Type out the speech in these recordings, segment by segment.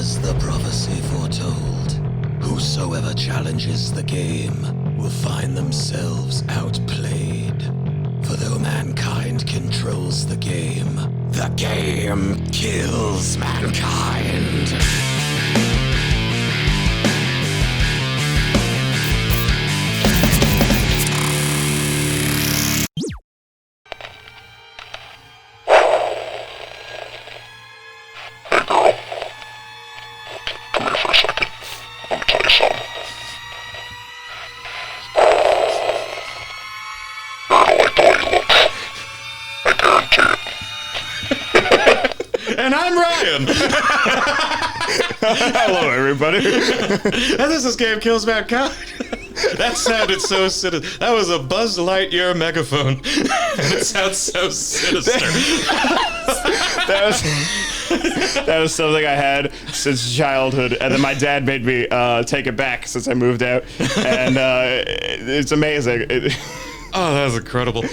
As the prophecy foretold, whosoever challenges the game will find themselves outplayed. For though mankind controls the game kills mankind. And I'm Ryan. Hello, everybody. And this game kills mankind. That sounded so sinister. That was a Buzz Lightyear megaphone. And it sounds so sinister. That was something I had since childhood, and then my dad made me take it back since I moved out, and it's amazing. Oh, that was incredible.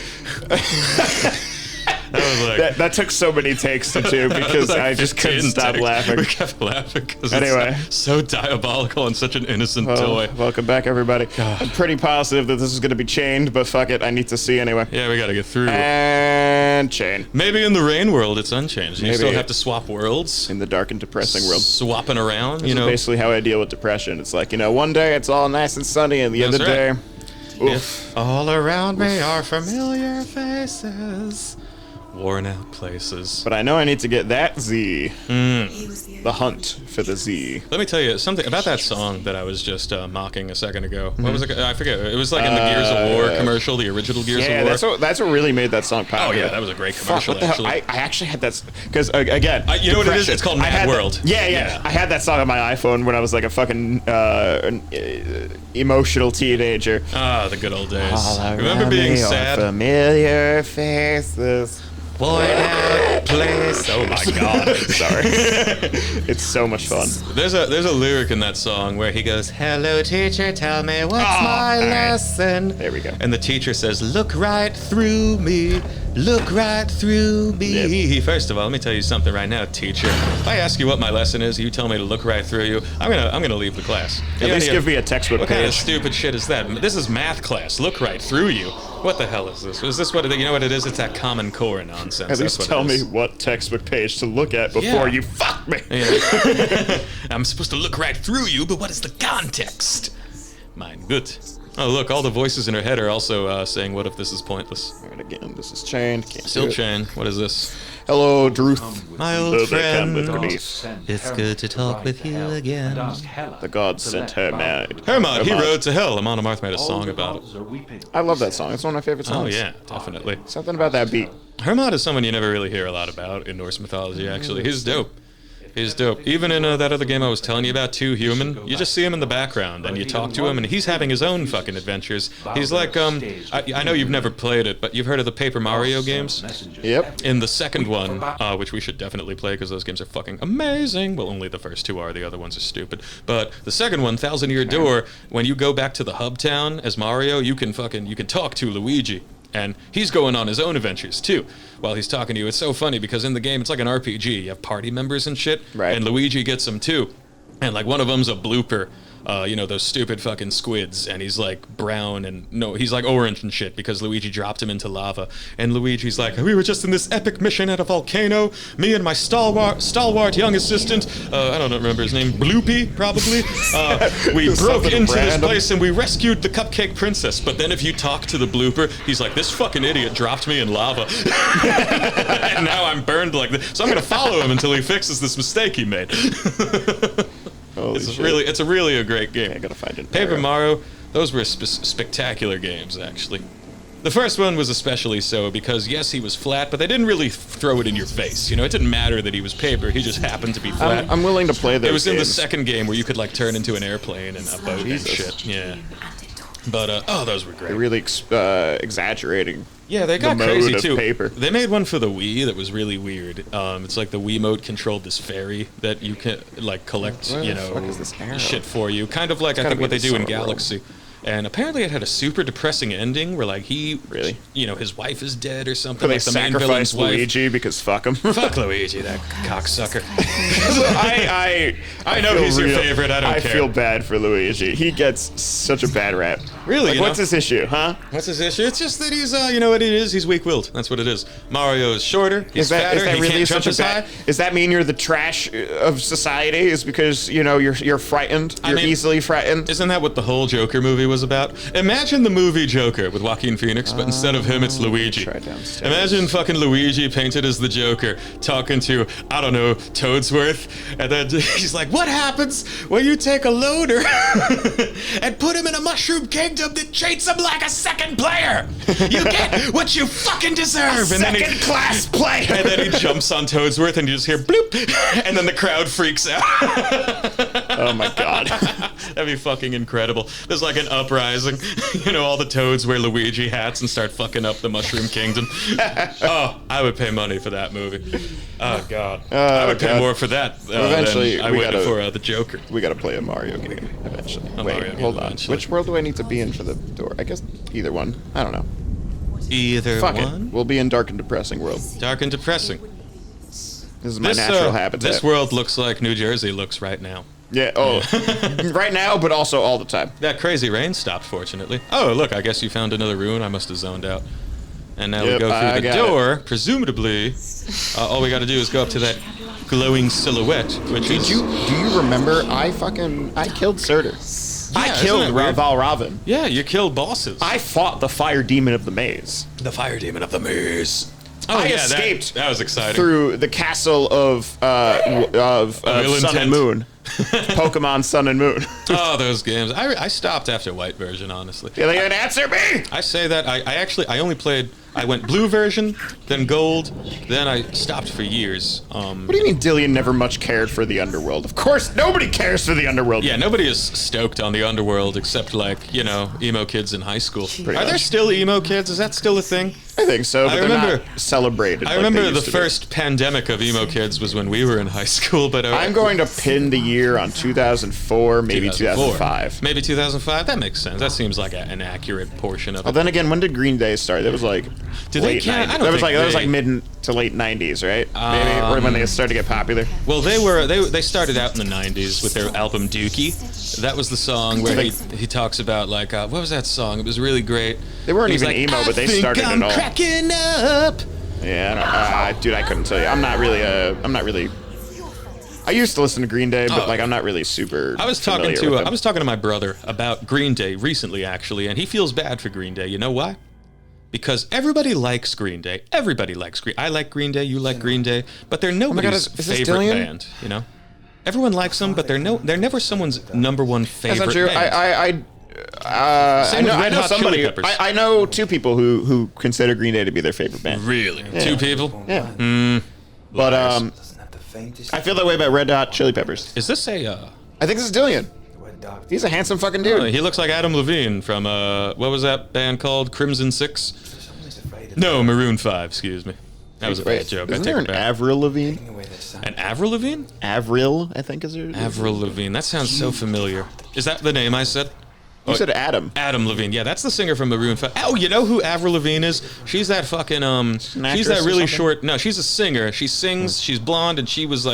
That was like that took so many takes to do because like I just couldn't stop laughing. We kept laughing because Anyway. it's so diabolical and such an innocent toy. Welcome back, everybody. I'm pretty positive that this is going to be chained, but fuck it, I need to see anyway. Yeah, we gotta get through. And chain. Maybe in the rain world it's unchanged. You Maybe. still have to swap worlds. In the dark and depressing world. Swapping around, This is basically how I deal with depression. It's like, one day it's all nice and sunny, and the other That's day, right. oof. All around me are familiar faces. Worn out places. But I know I need to get that Z. The hunt for the Z. Let me tell you something about that song that I was just mocking a second ago. What was it? I forget. It was like in the Gears of War commercial, the original Gears of War. That's what really made that song popular. Oh yeah, that was a great Fuck, commercial. what the hell? Actually, I actually had that because again, you know what it is? depression. It's called I Mad had World. Yeah. I had that song on my iPhone when I was like a fucking emotional teenager. Ah, the good old days. All Remember around being me are sad? familiar faces. Worn out place. Oh my God. Sorry. It's so much fun. There's a lyric in that song where he goes, "Hello teacher, tell me what's my all right. lesson." There we go. And the teacher says, "Look right through me. Look right through me." First of all, let me tell you something right now, teacher. If I ask you what my lesson is, you tell me to look right through you, I'm gonna leave the class. At least give me a textbook What kind of page. stupid shit is that? This is math class. Look right through you. What the hell is this? Is this what you know what it is? It's that Common Core nonsense. At least That's tell what it me is. what textbook page to look at before Yeah. you fuck me. Yeah. I'm supposed to look right through you, but what is the context? Mein Gott. Oh, look, all the voices in her head are also saying, "What if this is pointless?" Alright, again, this is chained. Can't Still do it. chain. What is this? Hello, Druth. My old Though they friend. come with grief. It's good to talk with you again. The gods sent Hermod. Hermod, he rode to hell. Amon Amarth made a song about it. I love that song. It's one of my favorite Oh songs. yeah, definitely. Something about that beat. Hermod is someone you never really hear a lot about in Norse mythology, actually. He's dope. He's dope. Even in that other game I was telling you about, Too Human, you just see him in the background, and you talk to him, and he's having his own fucking adventures. He's like, I know you've never played it, but you've heard of the Paper Mario games? Yep. In the second one, which we should definitely play because those games are fucking amazing. Well, only the first two are. The other ones are stupid. But the second one, Thousand Year Door, when you go back to the hub town as Mario, you can talk to Luigi. And he's going on his own adventures, too, while he's talking to you. It's so funny, because in the game, it's like an RPG. You have party members and shit, Right. and Luigi gets them, too. And, like, one of them's a blooper, those stupid fucking squids, and he's, like, brown, and, no, he's, like, orange and shit, because Luigi dropped him into lava. And Luigi's like, "We were just in this epic mission at a volcano, me and my stalwart young assistant, I don't remember his name, Bloopy, probably, we broke Something into this random. place and we rescued the Cupcake Princess." But then if you talk to the blooper, he's like, "This fucking idiot dropped me in lava." And now I'm burned like this. So I'm gonna follow him until he fixes this mistake he made. Holy It's shit. it's a really a great game. I gotta find it. Paper Mario, those were spectacular games, actually. The first one was especially so because, yes, he was flat, but they didn't really throw it in your face. You know, it didn't matter that he was paper, he just happened to be flat. I'm willing to play those It was in the games. second game where you could, like, turn into an airplane and a boat Jesus. and shit. Yeah. But, those were They're great. really exaggerating. Yeah, they got the crazy mode of too. paper. They made one for the Wii that was really weird. It's like the Wiimote controlled this fairy that you can, like, collect, Where the fuck is this arrow? shit for you. Kind of like I gotta think be what they the do in Summer World. Galaxy. and apparently it had a super depressing ending where like he, Really? you know, his wife is dead or something. They Like the main sacrificed villain's wife. Luigi because fuck him. Fuck Luigi, that cocksucker. I know feel he's your favorite, I don't care. I feel bad for Luigi. He gets such a bad rap. Really, Like, you what's know? his issue, huh? What's his issue? It's just that he's, you know what it is? He's weak-willed. That's what it is. Mario is shorter. He's fatter. Is that he really can't jump such a as bad? high. Does that mean you're the trash of society? Is because you're frightened? You're mean, easily frightened. Isn't that what the whole Joker movie was about? Imagine the movie Joker with Joaquin Phoenix, but instead of him, it's Luigi. Try downstairs. Imagine fucking Luigi painted as the Joker talking to, I don't know, Toadsworth, and then he's like, what happens when you take a loader and put him in a mushroom kingdom that treats him like a second player? You get what you fucking deserve. Second class player. And then he jumps on Toadsworth and you just hear bloop, and then the crowd freaks out. Oh my god. That'd be fucking incredible. There's like an uprising. You know, all the toads wear Luigi hats and start fucking up the Mushroom Kingdom. Oh, I would pay money for that movie. Oh, God. I would pay God. more for that Eventually, than I we would gotta- for the Joker. We gotta play a Mario game eventually. A Wait, Mario game hold on. eventually. Which world do I need to be in for the door? I guess either one. I don't know. Either Fuck one. it. We'll be in dark and depressing world. Dark and depressing. This is my natural habitat. This world looks like New Jersey looks right now. Yeah. Oh, right now, but also all the time. That crazy rain stopped, fortunately. Oh, look, I guess you found another ruin. I must have zoned out. And now we Yep, go I through the got door. Presumably, all we got to do is go up to that glowing silhouette, which is... Do you remember? I killed Surtur. I isn't killed that weird? Valravn. Yeah, you killed bosses. I fought the fire demon of the maze. The fire demon of the maze. I yeah, escaped That was exciting. through the castle of Ill Sun Intent. and Moon. Pokemon Sun and Moon. Oh, those games. I stopped after white version, honestly. Yeah, they didn't answer me. I say that. I only played... I went blue version, then gold, then I stopped for years. What do you mean Dillion never much cared for the underworld? Of course, nobody cares for the underworld. Yeah, nobody is stoked on the underworld except, like, you know, emo kids in high school. Are there much. still emo kids? Is that still a thing? I think so, but I they're remember- not celebrated. I like they remember the used to be. first pandemic of emo kids was when we were in high school, but... I'm going to pin the year on 2004, maybe 2004. 2005. Maybe 2005? That makes sense. That seems like an accurate portion of Well, it. then again, when did Green Day start? That was like Did they late count? 90s. I don't That was think like they- mid to late 90s, right? Maybe or when they started to get popular. Well, they started out in the 90s with their album Dookie. That was the song where he talks about, like, what was that song? It was really great. They weren't He was even like, emo, but they I think started I'm it all. cracking up. Yeah, I don't, dude, I couldn't tell you. I'm not really. I used to listen to Green Day, but like I'm not really super. I was talking familiar with to them. I was talking to my brother about Green Day recently, actually, and he feels bad for Green Day. You know why? Because everybody likes Green Day. Everybody likes Green. I like Green Day. You like Green Day, but they're nobody's is this favorite Dillian? band. You know, everyone likes them, but they're never someone's number one favorite. That's not true. Band. I Same with know Red Hot Chili somebody. Peppers. I know two people who consider Green Day to be their favorite band. Really, two people. Yeah. But I feel that way about Red Hot Chili Peppers. Is this a? I think this is Dillian. He's a handsome fucking dude. He looks like Adam Levine from what was that band called? Crimson Six? No, Maroon 5. Excuse me. That was a bad joke. I Isn't take there it an back. Avril Lavigne? An Avril Lavigne? Avril, I think is her. Avril Lavigne. That sounds so familiar. Is that the name I said? You said Adam. Adam Levine. Yeah, that's the singer from Maroon 5. Oh, you know who Avril Lavigne is? She's that fucking she's actress that or really something? short. No, she's a singer. She sings. She's blonde, and she was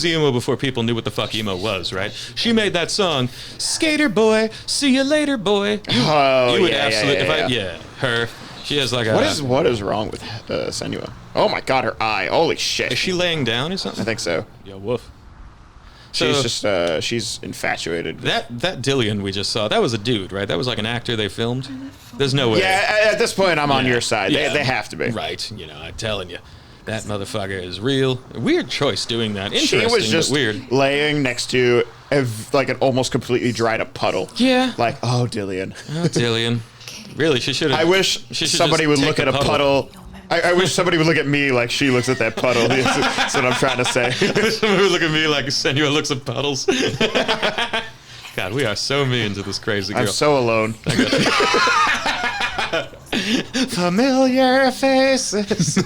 emo before people knew what the fuck emo was, right? She made that song, "Skater Boy, See You Later, Boy." You would yeah, absolutely. yeah. Her. She has like a. What is wrong with Senua? Oh my god, her eye. Holy shit. Is she laying down or something? I think so. Yo, woof. She's So- just she's infatuated. That Dillian we just saw, that was a dude, right? That was like an actor they filmed. There's no way. Yeah, at this point I'm on your side. Yeah. They have to be. Right, you know, I'm telling you. That motherfucker is real. Weird choice doing that. She Interesting, was just but weird. laying next to like an almost completely dried up puddle. Yeah. Like, oh, Dillian. Oh, Dillian. Really, she should have. I wish somebody would look at a puddle. I wish somebody would look at me like she looks at that puddle. That's what I'm trying to say. Somebody would look at me like Senua looks at puddles. God, we are so mean to this crazy girl. I'm so alone. Familiar faces.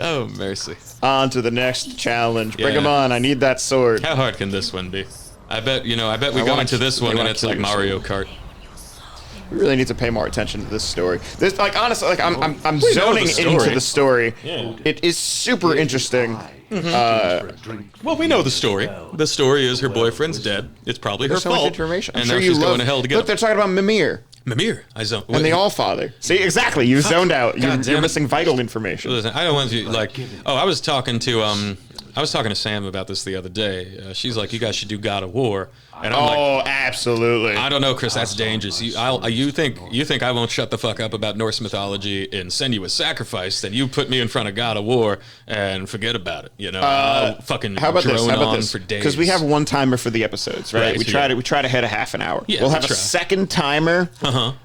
Oh, mercy. On to the next challenge. Bring Yeah. him on. I need that sword. How hard can this one be? I bet we go wanna- into this one I and wanna it's kill like your Mario sword. Kart. We really need to pay more attention to this story. This, like, honestly, like, I'm We know zoning the story. into the story. Yeah. It is super interesting. Well, we know the story. The story is her boyfriend's dead. It's probably her There's so much fault. information. I'm And sure now you she's love. going to hell to get Look, him. they're talking about Mimir Mimir. I zoned. and the Allfather. See, exactly. You zoned out. God damn You're it. missing vital information. Listen, I don't want to like. Oh, I was talking to Sam about this the other day. She's like, you guys should do God of War, and I'm like, Oh, absolutely. I don't know, Chris. That's dangerous. You think I won't shut the fuck up about Norse mythology in Senua's Sacrifice? Then you put me in front of God of War and forget about it. You know, I'll fucking How about this? drone How about on this? for days. Because we have one timer for the episodes, right? Right, we so try yeah. to hit a half an hour. Yeah, we'll we have a try. second timer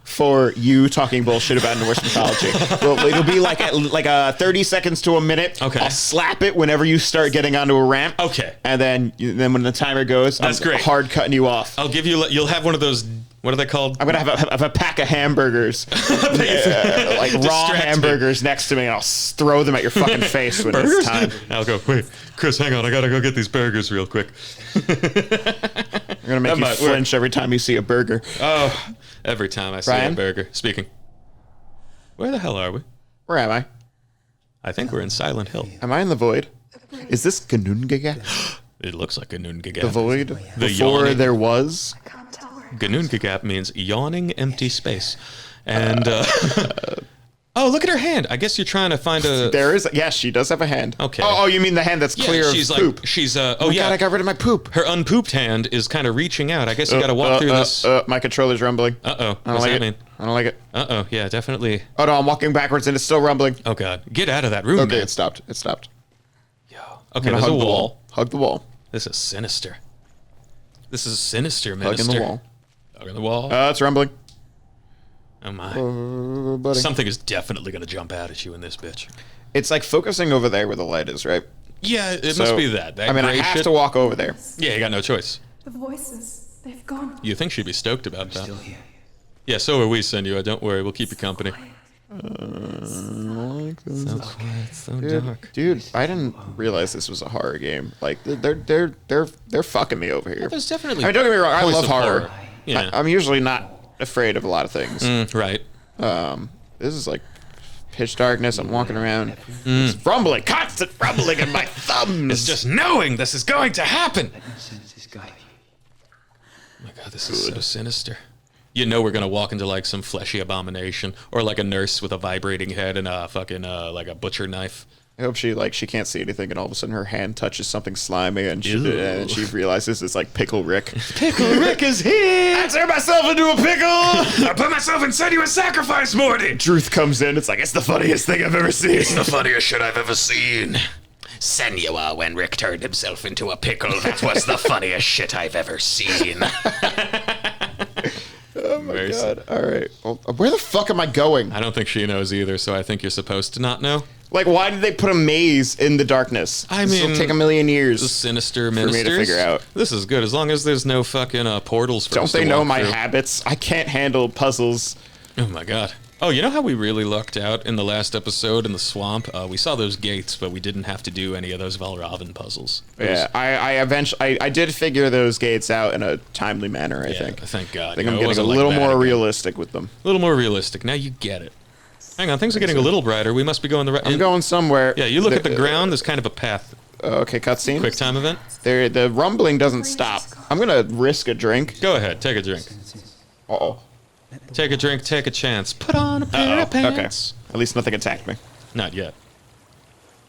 for you talking bullshit about Norse mythology. Well, it'll be like 30 seconds to a minute. Okay. I'll slap it whenever you start getting onto a ramp. Okay. And then when the timer goes, That's I'm great. hard cutting you off. I'll give you. You'll have one of those. What are they called? I'm gonna have a pack of hamburgers, like raw Distract me. hamburgers next to me, and I'll throw them at your fucking face when Burgers? it's time. I'll go. Wait, Chris, hang on. I gotta go get these burgers real quick. I'm gonna make That you might work. flinch every time you see a burger. Oh, every time I see Brian? a burger. Speaking. Where the hell are we? Where am I? I think we're in Silent Hill. Am I in the void? Is this Ganungaga? It looks like Ganungagap. The void? The Before yawning. there was? Ganungagap means yawning empty space. And, oh, look at her hand. I guess you're trying to find a... There is. Yes, she does have a hand. Okay. Oh, you mean the hand that's Yeah, clear she's of like, poop? she's, oh, Oh, yeah. God, I got rid of my poop. Her unpooped hand is kind of reaching out. I guess you gotta walk through this. My controller's rumbling. Uh-oh. I don't What's like that it. mean? I don't like it. Uh-oh. Yeah, definitely. Oh, no, I'm walking backwards and it's still rumbling. Oh, God. Get out of that room, Okay, man. it stopped. It stopped. Okay, I'm gonna there's a hug the wall. wall. Hug the wall. This is sinister. This is sinister, Hug minister. in the wall. Hug in the wall. It's rumbling. Oh, my. Buddy. Something is definitely gonna jump out at you in this bitch. It's like focusing over there where the light is, right? Yeah, it So, must be that. That I mean, I gray have shit. to walk over there. Yeah, you got no choice. The voices, they've gone. You think she'd be stoked about that? Yeah, so are we, Senua. Don't worry, we'll keep you company. So quiet, so dark. Dude, I didn't realize this was a horror game. Like they're fucking me over here. There's definitely. I mean, don't get me wrong. I points love of horror. Yeah, I'm usually not afraid of a lot of things. right. This is like pitch darkness. I'm walking around. It's rumbling, constant rumbling in my thumbs. It's just knowing this is going to happen. Oh my god, this is so sinister. You know we're gonna walk into like some fleshy abomination, or like a nurse with a vibrating head and a fucking like a butcher knife. I hope she can't see anything, and all of a sudden her hand touches something slimy, and Ew. she realizes it's like Pickle Rick. Pickle Rick is here. I turned myself into a pickle. I put myself in Senua's Sacrifice, Morty. Truth comes in. It's like it's the funniest thing I've ever seen. The funniest shit I've ever seen. Senua, when Rick turned himself into a pickle, that was the funniest shit I've ever seen. Oh my god! All right, well, where the fuck am I going? I don't think she knows either, so I think you're supposed to not know. Like, why did they put a maze in the darkness? I This will mean, take a million years. Sinister me to ministers. figure out. This is good as long as there's no fucking portals for Don't us to they know walk my through. habits? I can't handle puzzles. Oh my god. Oh, you know how we really lucked out in the last episode in the swamp? We saw those gates, but we didn't have to do any of those Valravn puzzles. It was- Yeah, I eventually I did figure those gates out in a timely manner. I yeah, think. Thank God. I think You I'm know, it getting a wasn't like little that more again. realistic with them. A little more realistic. Now you get it. Hang on, things are getting a little brighter. We must be going the right. I'm going somewhere. Yeah, you look at the ground. There's kind of a path. Okay, cutscene. Quick time event. There, the rumbling doesn't stop. I'm gonna risk a drink. Go ahead. Take a drink. Uh-oh. Take a drink. Take a chance. Put on a pair of Okay. pants. At least nothing attacked me. Not yet.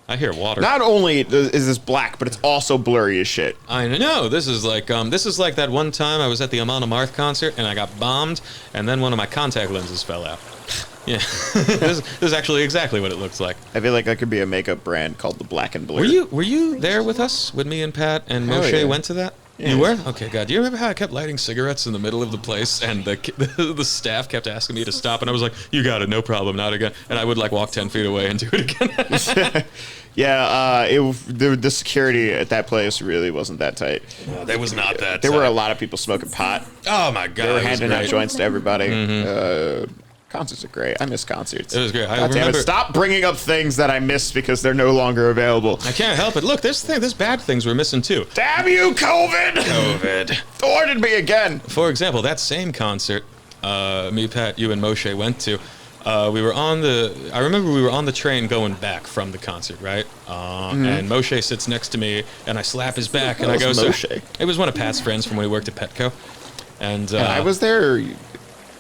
I hear water. Not only is this black, but it's also blurry as shit. I know. This is like that one time I was at the Amon Amarth concert and I got bombed, and then one of my contact lenses fell out. Yeah, this is actually exactly what it looks like. I feel like that could be a makeup brand called the Black and Blur. Were you there with us when me and Pat and Hell Moshe yeah. went to that? Yeah. You were? Okay, God. Do you remember how I kept lighting cigarettes in the middle of the place and the staff kept asking me to stop, and I was like, "You got it, no problem, not again." And I would like walk 10 feet away and do it again. Yeah, the security at that place really wasn't that tight. There was not that. There were a lot of people smoking pot. Oh my God! They were it was handing out great. joints to everybody. Concerts are great. I miss concerts. It was great. I God damn it. remember. Stop bringing up things that I missed because they're no longer available. I can't help it. Look, there's bad things we're missing too. Damn you, COVID! COVID. Thwarted me again. For example, that same concert, me, Pat, you, and Moshe went to. I remember we were on the train going back from the concert, right? And Moshe sits next to me, and I slap his back, and I go, Moshe? It was one of Pat's friends from when he worked at Petco. And I was there. Or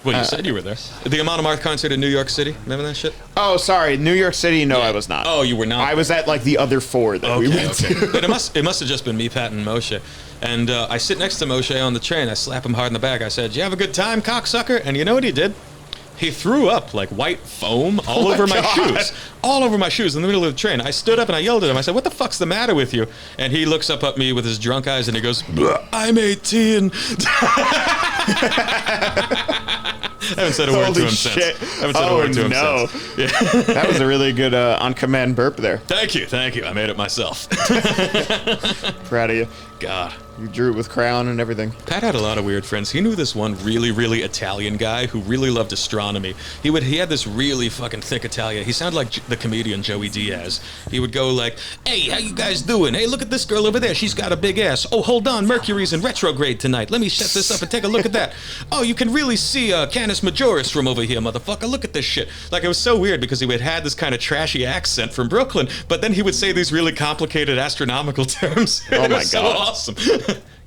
well, you said you were there. The Amon Amarth concert in New York City. Remember that shit? Oh, sorry, New York City. No, I was not. Oh, you were not. I was at like the other 4 that we went to. But it must have just been me, Pat, and Moshe. And I sit next to Moshe on the train. I slap him hard in the back. I said, "You have a good time, cocksucker?" And you know what he did? He threw up like white foam all over my shoes. All over my shoes in the middle of the train. I stood up and I yelled at him. I said, "What the fuck's the matter with you?" And he looks up at me with his drunk eyes and he goes, "I'm 18." I haven't said a word to him since. I haven't said a word to him since. Yeah. That was a really good on-command burp there. Thank you. I made it myself. Proud of you. God. You drew it with crayon and everything. Pat had a lot of weird friends. He knew this one really, really Italian guy who really loved astronomy. He had this really fucking thick Italian. He sounded like the comedian Joey Diaz. He would go like, "Hey, how you guys doing? Hey, look at this girl over there. She's got a big ass. Oh, hold on, Mercury's in retrograde tonight. Let me set this up and take a look at that. Oh, you can really see Canis Majoris from over here, motherfucker. Look at this shit." Like, it was so weird because he had this kind of trashy accent from Brooklyn, but then he would say these really complicated astronomical terms. Oh It my was God. so awesome.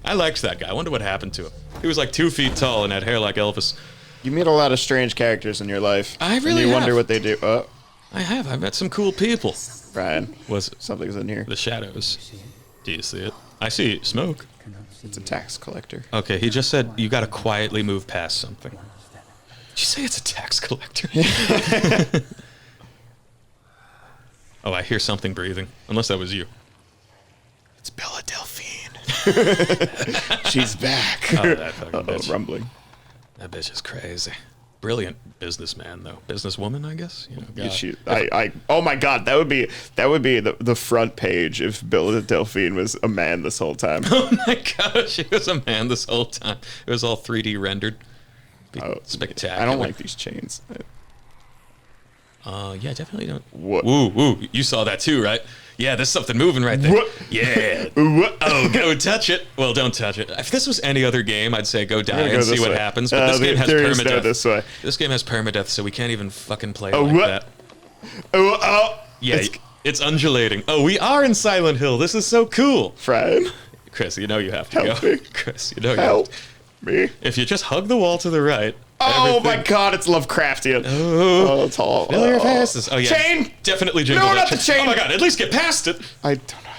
I liked that guy. I wonder what happened to him. He was like 2 feet tall and had hair like Elvis. You meet a lot of strange characters in your life. I really and you have. wonder what they do. Oh, I have. I've met some cool people. Brian. Was Something's in here. the shadows? Do you see it? I see smoke. It's a tax collector. Okay, he just said you got to quietly move past something. Did you say it's a tax collector? Oh, I hear something breathing. Unless that was you. It's Bella Delphine. She's back. Oh, that fucking Uh-oh, bitch. rumbling. That bitch is crazy. Brilliant businessman, though. Businesswoman, I guess. You know, God. Oh my God, that would be the front page if Bella Delphine was a man this whole time. Oh my gosh, she was a man this whole time. It was all 3D rendered. Be spectacular. I don't like these chains. Yeah, definitely don't. What? Woo. You saw that too, right? Yeah, there's something moving right there. What? Yeah. What? Oh, go touch it. Well, don't touch it. If this was any other game, I'd say go die gonna and go see this what way. happens. But this game has there is no permadeath. this way. This game has permadeath, so we can't even fucking play Oh, like what? that. Oh, Yeah, it's undulating. Oh, we are in Silent Hill. This is so cool. Fred, Chris, you know you have to Help go. me. Chris, you know you help have to. me. If you just hug the wall to the right. Oh my everything- God, it's Lovecraftian. Oh, it's all. familiar faces. Oh yeah. Chain! Definitely jingle No, that not the chain! Oh my God, at least get past it. I don't know.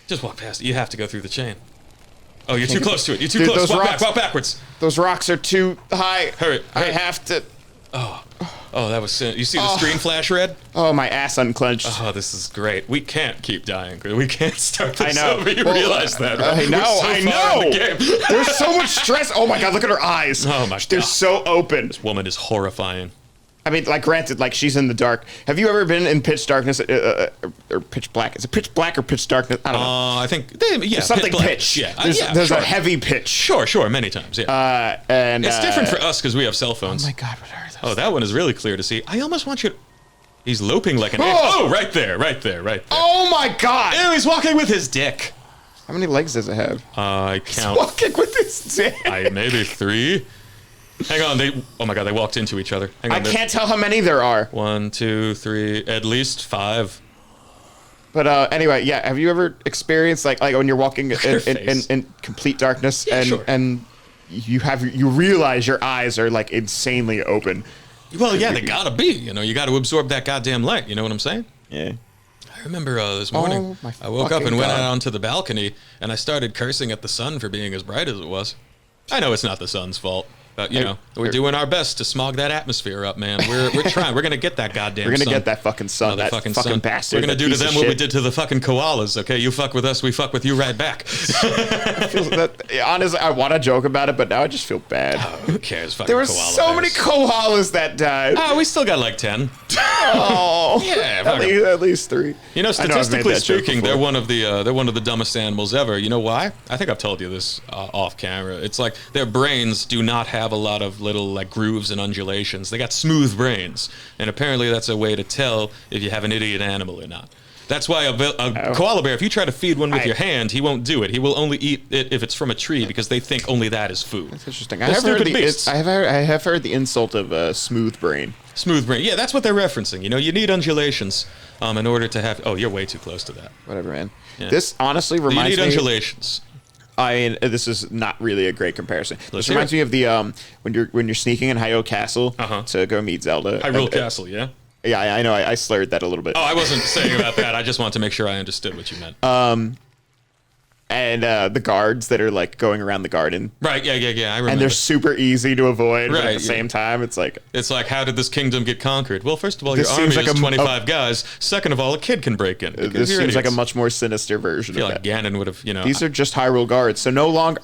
Just walk past it. You have to go through the chain. Oh, you're too Can't close to it. You're too Dude, close. those Walk rocks- back. Walk backwards. Those rocks are too high. Hurry. I have to. Oh, that was sin. You see the screen flash red? Oh, my ass unclenched. Oh, this is great. We can't keep dying. We can't start this I know. over. You Well, realize that, right? I know. We're so I far in the know. game. There's so much stress. Oh my God, look at her eyes. Oh my They're God. so open. Woman is horrifying. I mean, like, granted, like, she's in the dark. Have you ever been in pitch darkness or pitch black? Is it pitch black or pitch darkness? I don't know. I think, yeah, Something black. pitch. Yeah, There's sure. a heavy pitch. Sure, many times, yeah. And it's different for us because we have cell phones. Oh my God, what are those? Oh, that one is really clear to see. I almost want you to... He's loping like an ape. Oh! Oh, right there. Oh my God! Ew, he's walking with his dick. How many legs does it have? I count... Walking with his dick. maybe 3. Hang on, oh my God, they walked into each other. Hang on, I can't tell how many there are. 1, 2, 3, at least 5. But anyway, yeah. Have you ever experienced like when you're walking her in face. complete darkness Yeah, and sure. and you realize your eyes are like insanely open? Well, yeah, they gotta be. You know, you gotta absorb that goddamn light. You know what I'm saying? Yeah. I remember this morning, my I woke up fucking and went God. out onto the balcony, and I started cursing at the sun for being as bright as it was. I know it's not the sun's fault. But, you know, we're doing our best to smog that atmosphere up, man. We're trying. We're going to get that goddamn sun. We're gonna get that fucking sun. That fucking sun. bastard. We're going to that do to piece of them what we shit. did to the fucking koalas, okay? You fuck with us, we fuck with you right back. Honestly, I want to joke about it, but now I just feel bad. Who cares, fucking There were koala so many bears. koalas that died. Oh, we still got like 10. Oh, Yeah, fuck 'em. at least 3. You know, I I've made statistically that joke speaking, before. they're one of the dumbest animals ever. You know why? I think I've told you this off camera. It's like their brains do not have a lot of little like grooves and undulations. They got smooth brains, and apparently that's a way to tell if you have an idiot animal or not. That's why a koala bear, if you try to feed one with your hand, he won't do it. He will only eat it if it's from a tree because they think only that is food. That's interesting. I have heard the insult of smooth brain. Smooth brain. Yeah, that's what they're referencing. You know, you need undulations in order to have... Oh, you're way too close to that. Whatever, man. Yeah. This honestly reminds me... You need undulations. This is not really a great comparison. Let's This reminds me of the when you're sneaking in Hyrule Castle to go meet Zelda. Hyrule Castle, yeah? Yeah, I know. I slurred that a little bit. Oh, I wasn't saying about that. I just wanted to make sure I understood what you meant. And the guards that are like going around the garden. Right, yeah, I remember. And they're super easy to avoid, but at the Right, same time, it's like... It's like, how did this kingdom get conquered? Well, first of all, your This army seems like is a- 25 guys. Second of all, a kid can break in. This seems like a much more sinister version I feel of like that. Ganon would have, you know... These are just Hyrule guards, so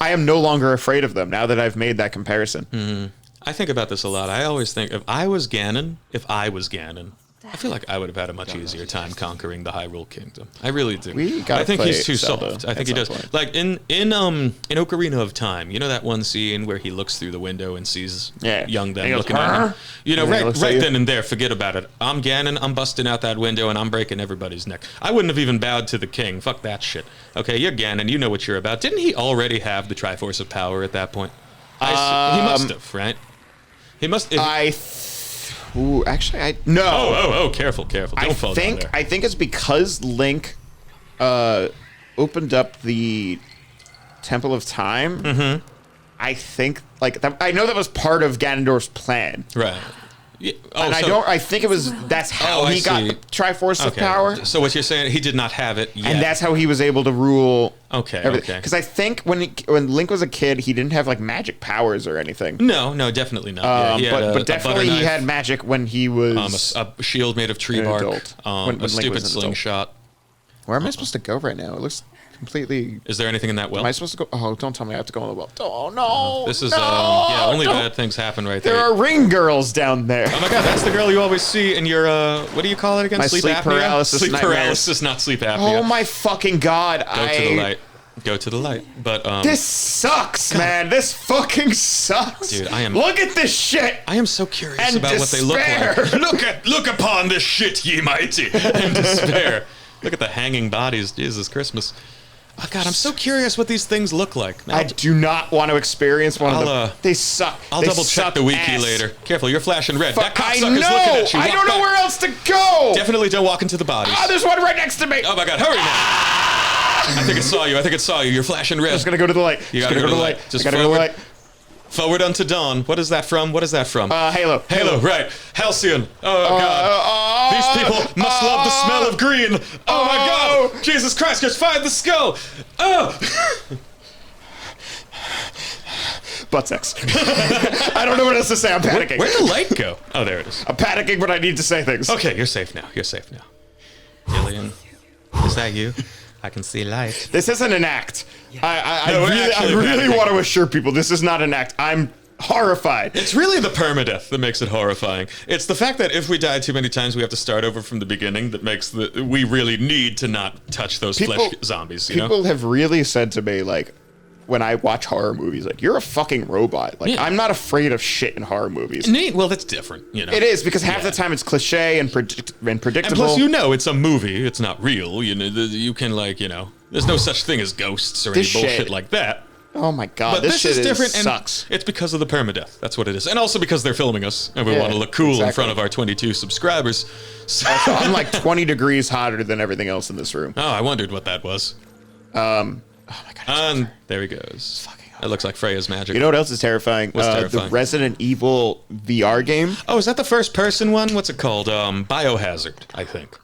I am no longer afraid of them now that I've made that comparison. I think about this a lot. I always think, if I was Ganon, I feel like I would have had a much easier time conquering the Hyrule Kingdom. I really do. gotta I think play he's too Zelda soft. I think at he some does. point. Like in Ocarina of Time, you know that one scene where he looks through the window and sees young them And he goes, looking at him? "Huh?" You know, And then he right looks at you. then and there, forget about it. I'm Ganon, I'm busting out that window and I'm breaking everybody's neck. I wouldn't have even bowed to the king. Fuck that shit. Okay, you're Ganon, you know what you're about. Didn't he already have the Triforce of Power at that point? He must have, right? He must... Ooh, actually, no. Oh, careful. Don't fall down there. I think it's because Link opened up the Temple of Time. Mm-hmm. I think, I know that was part of Ganondorf's plan. Right. Yeah. Oh, And I think it was, that's how I he got see. the Triforce of Power. So what you're saying, he did not have it yet. And that's how he was able to rule. Okay. Because I think when Link was a kid, he didn't have like magic powers or anything. No, definitely not. Yeah, he had but definitely butter he knife, had magic when he was a shield made of tree an bark, adult. When Link a was stupid an adult. slingshot. Where am I supposed to go right now? It looks completely. Is there anything in that well? Am I supposed to go? Oh, don't tell me I have to go in the well. Oh no! This is no, only don't. bad things happen right there. There are ring girls down there. Oh my god, that's the girl you always see in your what do you call it again? My Sleep sleep apnea? paralysis Sleep nightmares. paralysis, not sleep apnea. Oh my fucking god! Go to the light. Go to the light. But This sucks, man. This fucking sucks. Dude, I am. Look at this shit. I am so curious And about what they look despair. like. Look upon this shit, ye mighty, and despair. Look at the hanging bodies. Jesus Christmas. Oh God, I'm so curious what these things look like. I do not want to experience one of them. They suck. I'll They double check suck the wiki ass. later. Careful, you're flashing red. Fuck, That I cocksucker's know. looking at you. I Walk don't know back. where else to go. Definitely don't walk into the bodies. Oh, there's one right next to me. Oh my God, hurry now. I think it saw you. You're flashing red. I'm just gonna go to the light. You Just gotta gonna go to the light. Just Gotta go to the light. Forward unto dawn. What is that from? Halo. Halo, right. Halcyon. Oh, God. These people must love the smell of green. Oh, my God. Jesus Christ, just find the skull. Oh. Butt sex. I don't know what else to say. I'm panicking. Where'd the light go? Oh, there it is. I'm panicking, but I need to say things. Okay, you're safe now. Alien, is that you? I can see light. This isn't an act. I No, we're really actually panicking. want to assure people this is not an act. I'm horrified. It's really the permadeath that makes it horrifying. It's the fact that if we die too many times, we have to start over from the beginning that makes we really need to not touch those flesh zombies, you know? People have really said to me, like, when I watch horror movies, like, you're a fucking robot. Like, Yeah. I'm not afraid of shit in horror movies. Neat. Well, that's different, you know? It is, because half the time it's cliche and predictable. And plus, you know, it's a movie. It's not real. You know, you can, like, you know, there's no such thing as ghosts or any This bullshit shit- like that. Oh my god, But this this shit is different, and sucks. it's because of the permadeath. That's what it is. And also because they're filming us, and we Yeah, want to look cool in exactly. front of our 22 subscribers. So, So I'm like 20 degrees hotter than everything else in this room. oh, I wondered what that was. Oh my god. And there he goes. That looks like Freya's magic. You know what else is terrifying? What's terrifying? The Resident Evil VR game. Oh, is that the first person one? What's it called? Biohazard, I think.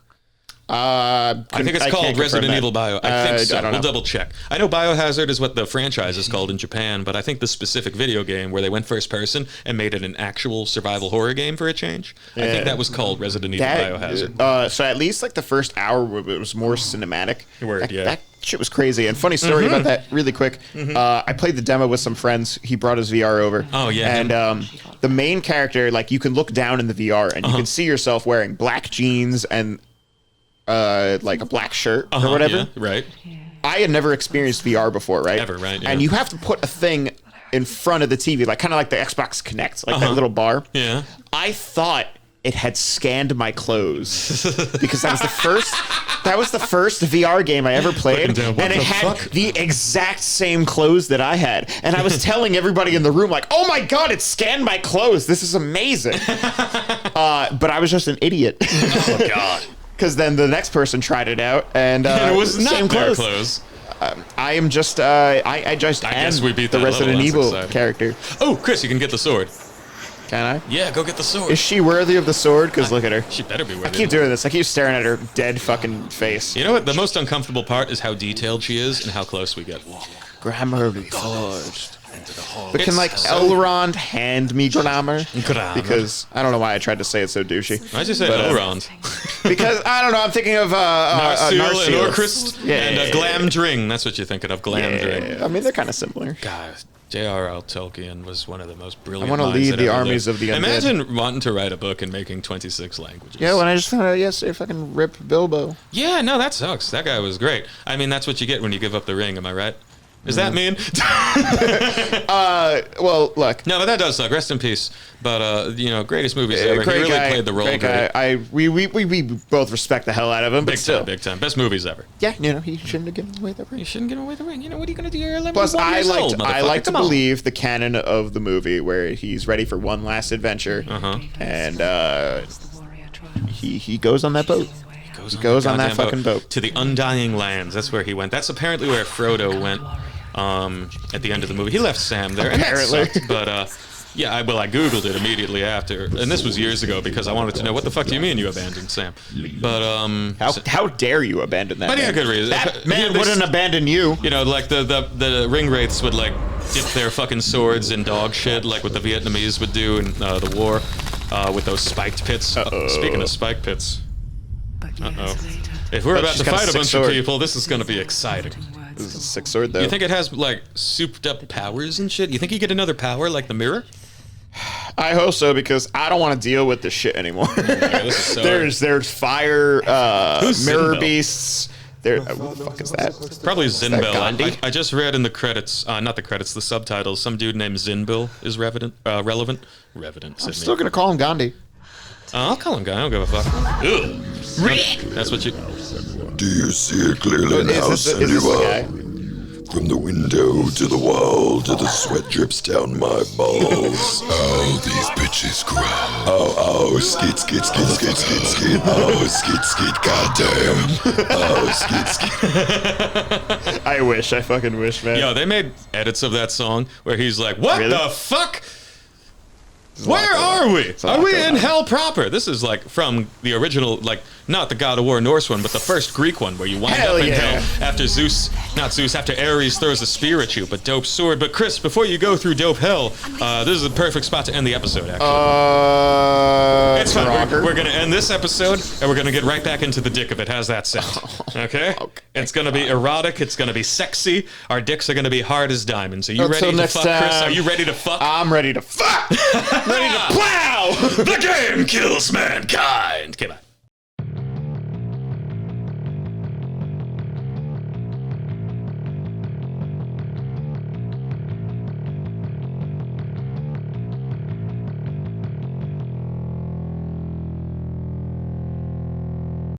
I think it's called can't Resident confirm Evil Bio. I think so. I don't We'll know. double check. I know Biohazard is what the franchise is called in Japan, but I think the specific video game where they went first person and made it an actual survival horror game for a change, I think that was called Resident Evil Biohazard. So at least like the first hour it was more cinematic. Word, that, yeah. that shit was crazy. And funny story about that, really quick. I played the demo with some friends. He brought his VR over. Oh, yeah. And the main character, like, you can look down in the VR and you can see yourself wearing black jeans and like a black shirt or whatever. Yeah, right. I had never experienced VR before, right? Ever, right, yeah. And you have to put a thing in front of the TV, like kind of like the Xbox Connect, like that little bar. Yeah. I thought it had scanned my clothes because that was the first VR game I ever played, What and it the had fuck? the exact same clothes that I had. And I was telling everybody in the room, like, "Oh my god, it scanned my clothes! This is amazing." But I was just an idiot. Oh God. Because then the next person tried it out, and And it was not same their clothes. clothes. I am just I just I am guess we beat the that Resident level, that's Evil exciting. character. Oh, Chris, you can get the sword. Can I? Yeah, go get the sword. Is she worthy of the sword? Because look at her. She better be worth I keep doing this. I keep staring at her dead fucking face. You know what? The most uncomfortable part is how detailed she is and how close we get. Grammar forged. But can It's like so- Elrond hand me grammar? Grammar. Because I don't know why I tried to say it so douchey. Why'd you say But, Elrond? Because I don't know. I'm thinking of Narsil and Narsil. Orcrist Yeah, and yeah, a Glamdring. That's what you're thinking of, Glamdring. Yeah, I mean, they're kind of similar. God, J.R.R. Tolkien was one of the most brilliant. I wanna minds lead that the ever armies lived. of the undead. Imagine wanting to write a book and making 26 languages. Yeah, when I just found out yesterday, fucking rip Bilbo. Yeah, no, that sucks. That guy was great. I mean, that's what you get when you give up the ring. Am I right? Is that mean? Well, look. No, but that does suck. Rest in peace. But greatest movies ever. He Great really guy, played the role great great. guy. We both respect the hell out of him, but Big still. time, big time. Best movies ever. Yeah, he shouldn't have given away the ring. You shouldn't give away the ring. You know what are you gonna do? You're 11 Plus, I old, like to Come on. believe the canon of the movie where he's ready for one last adventure, and he goes on that boat. He goes on that goddamn fucking boat. to the Undying Lands. That's where he went. That's apparently where Frodo went. At the end of the movie, he left Sam there. Apparently. And that sucked, but yeah, I googled it immediately after, and this was years ago because I wanted to know what the fuck do you mean you abandoned Sam? But How dare you abandon that? But yeah, man? good reason. That man They- wouldn't abandon you. You know, like the ring wraiths would like dip their fucking swords in dog shit, like what the Vietnamese would do in the war with those spiked pits. Speaking of spike pits, if we're about she's to got a fight a sick bunch sword. of people, this is gonna be exciting. This is a sick sword, though. You think it has like souped up powers and shit? You think you get another power like the mirror? I hope so, because I don't want to deal with this shit anymore. Yeah, this is so- There's fire, Who's mirror Zinbel? beasts. There, what the fuck is that? Probably that Zinbil. Gandhi? I just read in the credits, not the credits, the subtitles. Some dude named Zinbil is relevant. Revenant. I'm still gonna call him Gandhi. I'll call him guy. I don't give a fuck. Ugh. That's what you. Do you see it clearly now, Is this the guy? Senua? From the window to the wall to the sweat drips down my balls. Oh, these bitches cry. Oh, skid, skid, skid, skid, skid, skid. Oh, skid, skid, goddamn. Oh, skid, skid. I fucking wish, man. Yo, they made edits of that song where he's like, "What Really? the fuck? a lot Where going are on. we? It's a lot Are we going in on. hell proper?" This is like from the original, like not the God of War Norse one, but the first Greek one, where you wind Hell up in yeah. hell after after Ares throws a spear at you, but dope sword. But Chris, before you go through dope hell, this is the perfect spot to end the episode. Actually, it's fine. Roger. We're gonna end this episode, and we're gonna get right back into the dick of it. How's that sound? Okay. It's gonna be erotic. It's gonna be sexy. Our dicks are gonna be hard as diamonds. Are you Until ready to next fuck, Chris? time. Are you ready to fuck? I'm ready to fuck. Ready to plow. The game kills mankind.